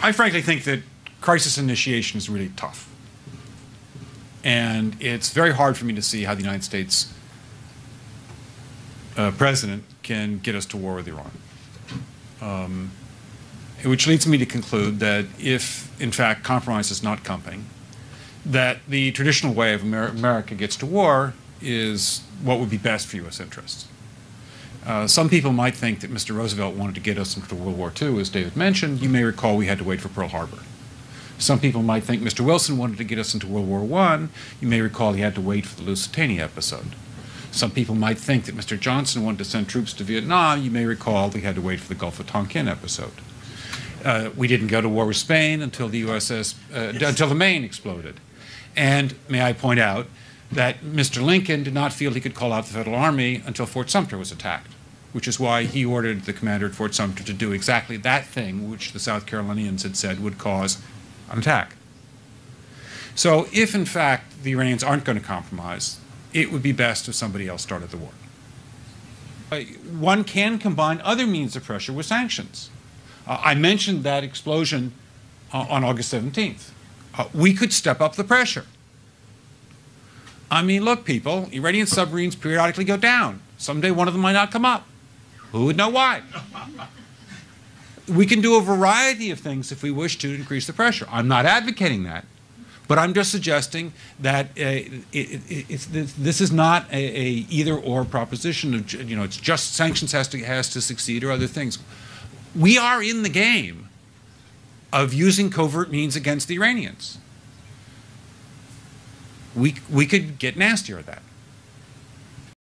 I frankly think that crisis initiation is really tough. And it's very hard for me to see how the United States president can get us to war with Iran. Which leads me to conclude that if, in fact, compromise is not coming, that the traditional way of America gets to war is what would be best for U.S. interests. Some people might think that Mr. Roosevelt wanted to get us into World War II, as David mentioned. You may recall we had to wait for Pearl Harbor. Some people might think Mr. Wilson wanted to get us into World War I. You may recall he had to wait for the Lusitania episode. Some people might think that Mr. Johnson wanted to send troops to Vietnam. You may recall we had to wait for the Gulf of Tonkin episode. We didn't go to war with Spain until the until the Maine exploded. And may I point out that Mr. Lincoln did not feel he could call out the Federal Army until Fort Sumter was attacked, which is why he ordered the commander at Fort Sumter to do exactly that thing which the South Carolinians had said would cause an attack. So if, in fact, the Iranians aren't going to compromise, it would be best if somebody else started the war. One can combine other means of pressure with sanctions. I mentioned that explosion on August 17th. We could step up the pressure. I mean, look, people, Iranian submarines periodically go down. Someday one of them might not come up. Who would know why? We can do a variety of things if we wish to increase the pressure. I'm not advocating that, but I'm just suggesting that this is not a either-or proposition of, it's just sanctions has to succeed or other things. We are in the game of using covert means against the Iranians. We could get nastier at that.